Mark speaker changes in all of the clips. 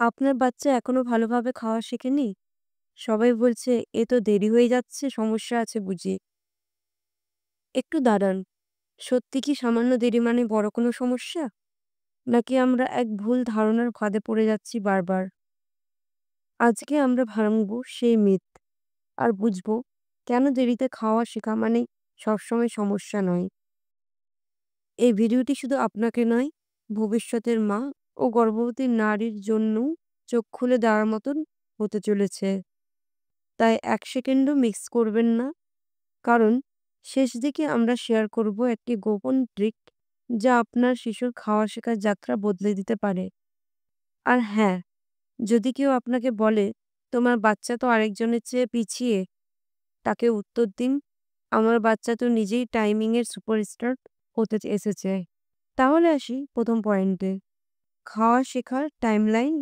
Speaker 1: আপনার বাচ্চা এখনো ভালোভাবে খাওয়া শেখেনি? সবাই বলছে এ তো দেরি হয়ে যাচ্ছে, সমস্যা আছে বুঝি। একটু দাঁড়ান, সত্যি কি সামান্য দেরি মানে বড় কোনো সমস্যা? নাকি আমরা এক ভুল ধারণার ফাঁদে পড়ে যাচ্ছি বারবার? আজকে আমরা ভাঙবো সেই মিথ আর বুঝবো কেন দেরিতে খাওয়া শেখা মানে সবসময় সমস্যা নয়। এই ভিডিওটি শুধু আপনাকে নয়, ভবিষ্যতের মা ও গর্ভবতী নারীর জন্যও চোখ খুলে দেওয়ার মতন হতে চলেছে। তাই ১ সেকেন্ডও মিস করবেন না। কারণ শেষ দিকে আমরা শেয়ার করব একটি গোপন ট্রিক যা আপনার শিশুর খাওয়া শেখার যাত্রা বদলে দিতে পারে। আর হ্যাঁ, যদি কেউ আপনাকে বলে, "তোমার বাচ্চা তো আরেকজনের চেয়ে পিছিয়ে", তাকে উত্তর দিন, "আমার বাচ্চা তো নিজেই টাইমিং এর সুপারস্টার হতে এসেছে।" তাহলে আসি ১ম পয়েন্টে। খাওয়া শেখার টাইমলাইন।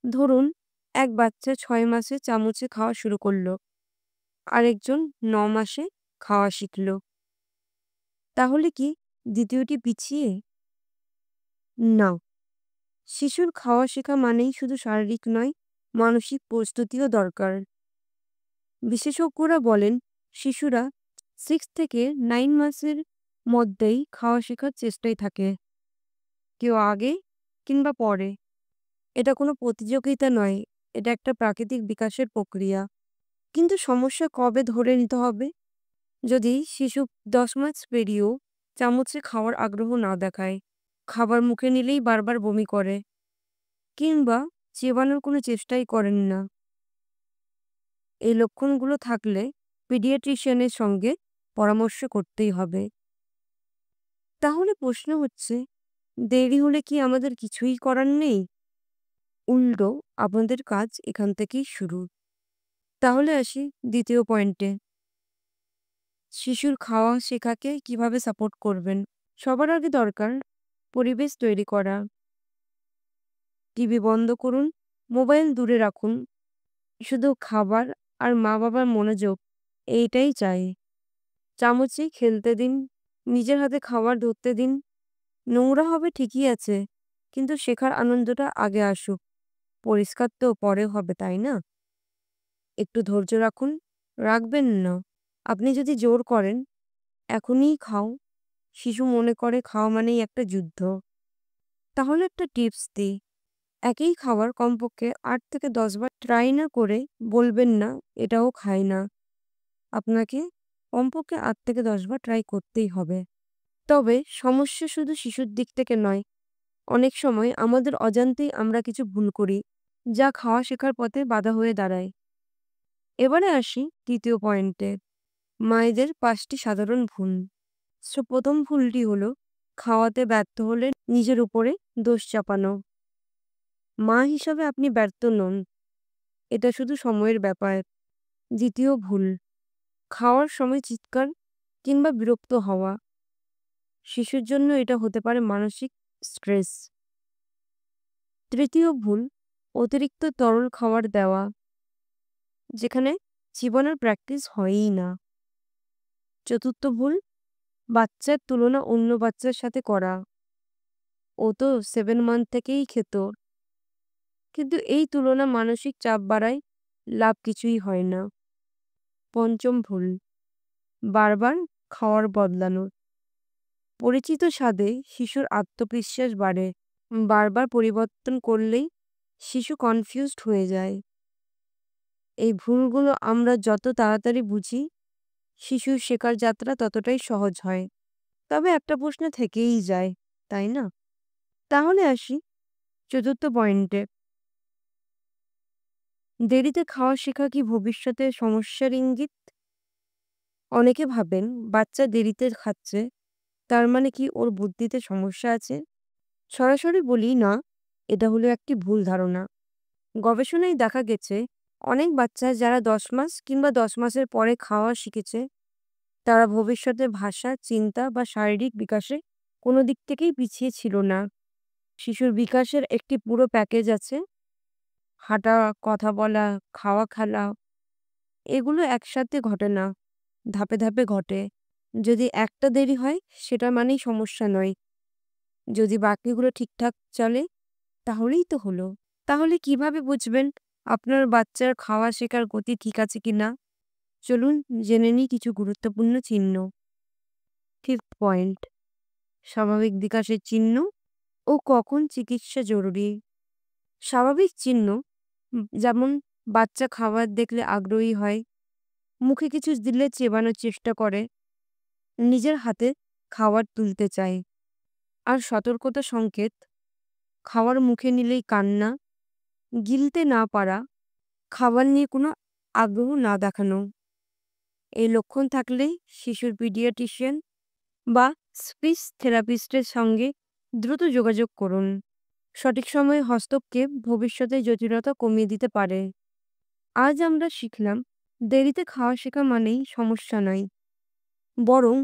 Speaker 1: ধরুন, এক বাচ্চা ৬ মাসে চামচে খাওয়া শুরু করল। আরেকজন ৯ মাসে খাওয়া শিখল। তাহলে কি দ্বিতীয়টি পিছিয়ে? না। শিশুর খাওয়া শেখা মানেই শুধু শারীরিক নয়, মানসিক প্রস্তুতিও দরকার। বিশেষজ্ঞরা বলেন শিশুরা 6 থেকে 9 মাসের মধ্যেই খাওয়া শেখার চেষ্টায় থাকে। কেউ আগে কিংবা পরে। এটা কোনো প্রতিযোগিতা নয়, এটা একটা প্রাকৃতিক বিকাশের প্রক্রিয়া। কিন্তু সমস্যা কবে ধরে নিতে হবে? যদি শিশু ১০ মাস পেরিয়েও চামচে খাওয়ার আগ্রহ না দেখায়, খাবার মুখে নিলেই বারবার বমি করে, কিংবা চেবানোর কোনো চেষ্টাই করেন না, এই লক্ষণগুলো থাকলে পিডিয়াট্রিশিয়ানের সঙ্গে পরামর্শ করতেই হবে। তাহলে প্রশ্ন হচ্ছে, দেরি হলে কি আমাদের কিছুই করার নেই? উল্টো, আপনাদের কাজ এখান থেকেই শুরু। তাহলে আসি দ্বিতীয় পয়েন্টে, শিশুর খাওয়া শেখাকে কিভাবে সাপোর্ট করবেন। সবার আগে দরকার পরিবেশ তৈরি করা। টিভি বন্ধ করুন, মোবাইল দূরে রাখুন। শুধু খাবার আর মা-বাবার মনোযোগ এইটাই চাই। চামচে খেলতে দিন, নিজের হাতে খাবার ধরতে দিন। নোংরা হবে ঠিকই আছে, কিন্তু শেখার আনন্দটা আগে আসুক। পরিষ্কার তো পরে হবে, তাই না? একটু ধৈর্য রাখুন, রাখবেন না। আপনি যদি জোর করেন, এখনই খাও, শিশু মনে করে খাওয়া মানেই একটা যুদ্ধ। তাহলে একটা টিপস দিই, একই খাবার কমপক্ষে ৮ থেকে ১০ বার ট্রাই না করে বলবেন না, "এটাও খাই না।" আপনাকে কমপক্ষে ৮ থেকে ১০ বার ট্রাই করতেই হবে। তবে সমস্যা শুধু শিশুর দিক থেকে নয়, অনেক সময় আমাদের অজান্তেই আমরা কিছু ভুল করি, যা খাওয়া শেখার পথে বাধা হয়ে দাঁড়ায়। এবারে আসি ৩য় পয়েন্টে, মায়েদের ৫ টি সাধারণ ভুল। ১ম ভুলটি হলো খাওয়াতে ব্যর্থ হলে নিজের উপরে দোষ চাপানো। মা হিসাবে আপনি ব্যর্থ নন, এটা শুধু সময়ের ব্যাপার। ২য় ভুল, খাওয়ার সময় চিৎকার কিংবা বিরক্ত হওয়া। শিশুর জন্য এটা হতে পারে মানসিক স্ট্রেস। ৩য় ভুল, অতিরিক্ত তরল খাবার দেওয়া, যেখানে চিবানোর প্র্যাকটিস হয়ই না। ৪র্থ ভুল, বাচ্চার তুলনা অন্য বাচ্চার সাথে করা। ও তো 7 মান্থ থেকেই খেত। কিন্তু এই তুলনা মানসিক চাপ বাড়ায়, লাভ কিছুই হয় না। ৫ম ভুল, বারবার খাওয়ার বদলানো। পরিচিত স্বাদে শিশুর আত্মবিশ্বাস বাড়ে। বারবার পরিবর্তন করলেই শিশু কনফিউজড হয়ে যায়। এই ভুলগুলো আমরা যত তাড়াতাড়ি বুঝি, শিশুর শেখার যাত্রা ততটাই সহজ হয়। তবে একটা প্রশ্ন থেকেই যায়, তাই না? তাহলে আসি ৪র্থ পয়েন্টে, দেরিতে খাওয়া শেখা কি ভবিষ্যতে সমস্যার ইঙ্গিত? অনেকে ভাবেন বাচ্চা দেরিতে খাচ্ছে, তার মানে কি ওর বুদ্ধিতে সমস্যা আছে? সরাসরি বলি না, এটা হলো একটি ভুল ধারণা। গবেষণায় দেখা গেছে অনেক বাচ্চা যারা ১০ মাস কিংবা ১০ মাসের পরে খাওয়া শিখেছে, তারা ভবিষ্যতে ভাষা, চিন্তা বা শারীরিক বিকাশে কোনো দিক থেকেই পিছিয়ে ছিল না। শিশুর বিকাশের একটি পুরো প্যাকেজ আছে। হাঁটা, কথা বলা, খাওয়া খেলা, এগুলো একসাথে ঘটে না, ধাপে ধাপে ঘটে। যদি একটা দেরি হয় সেটা মানেই সমস্যা নয়। যদি বাকিগুলো ঠিকঠাক চলে তাহলেই তো হলো। তাহলে কিভাবে বুঝবেন আপনার বাচ্চার খাওয়া শেখার গতি ঠিক আছে কিনা? চলুন জেনে নিই কিছু গুরুত্বপূর্ণ চিহ্ন। ফিফথ পয়েন্ট, স্বাভাবিক বিকাশের চিহ্ন ও কখন চিকিৎসা জরুরি। স্বাভাবিক চিহ্ন যেমন বাচ্চা খাবার দেখলে আগ্রহী হয়, মুখে কিছু দিলে চেবানোর চেষ্টা করে, নিজের হাতে খাবার তুলতে চায়। আর সতর্কতা সংকেত, খাবার মুখে নিলেই কান্না, গিলতে না পারা, খাবার নিয়ে কোনো আগ্রহ না দেখানো। এই লক্ষণ থাকলে শিশুর পিডিয়াট্রিশিয়ান বা স্পিচ থেরাপিস্টের সঙ্গে দ্রুত যোগাযোগ করুন। সঠিক সময়ে হস্তক্ষেপ ভবিষ্যতে জটিলতা কমিয়ে দিতে পারে। আজ আমরা শিখলাম দেরিতে খাওয়া শেখা মানেই সমস্যা নয়, বরং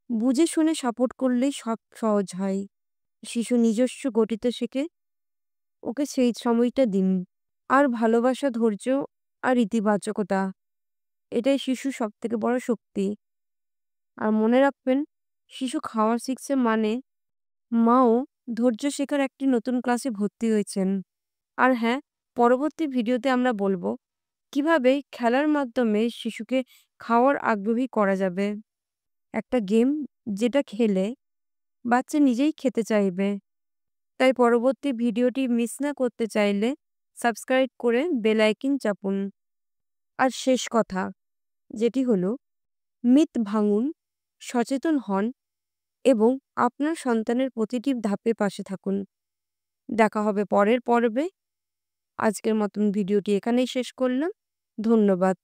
Speaker 1: বুঝে শুনে সাপোর্ট করলেই সব সহজ হয়। শিশু নিজস্ব গতিতে শেখে, ওকে সেই সময়টা দিন। আর ভালোবাসা, ধৈর্য আর ইতিবাচকতা, এটাই শিশু সব থেকে বড় শক্তি। আর মনে রাখবেন, শিশু খাওয়া শিখছে মানে মাও ধৈর্য শেখার একটি নতুন ক্লাসে ভর্তি হয়েছেন। আর হ্যাঁ, পরবর্তী ভিডিওতে আমরা বলবো কিভাবে খেলার মাধ্যমে শিশুকে খাওয়ার আগ্রহী করা যাবে। একটা গেম যেটা খেলে বাচ্চা নিজেই খেতে চাইবে। তাই পরবর্তী ভিডিওটি মিস না করতে চাইলে সাবস্ক্রাইব করে বেল আইকন চাপুন। আর শেষ কথা যেটি হলো, মিথ ভাঙুন, সচেতন হন এবং আপনার সন্তানের প্রতিটি ধাপে পাশে থাকুন। দেখা হবে পরের পর্বে। আজকের মতন ভিডিওটি এখানেই শেষ করলাম। ধন্যবাদ।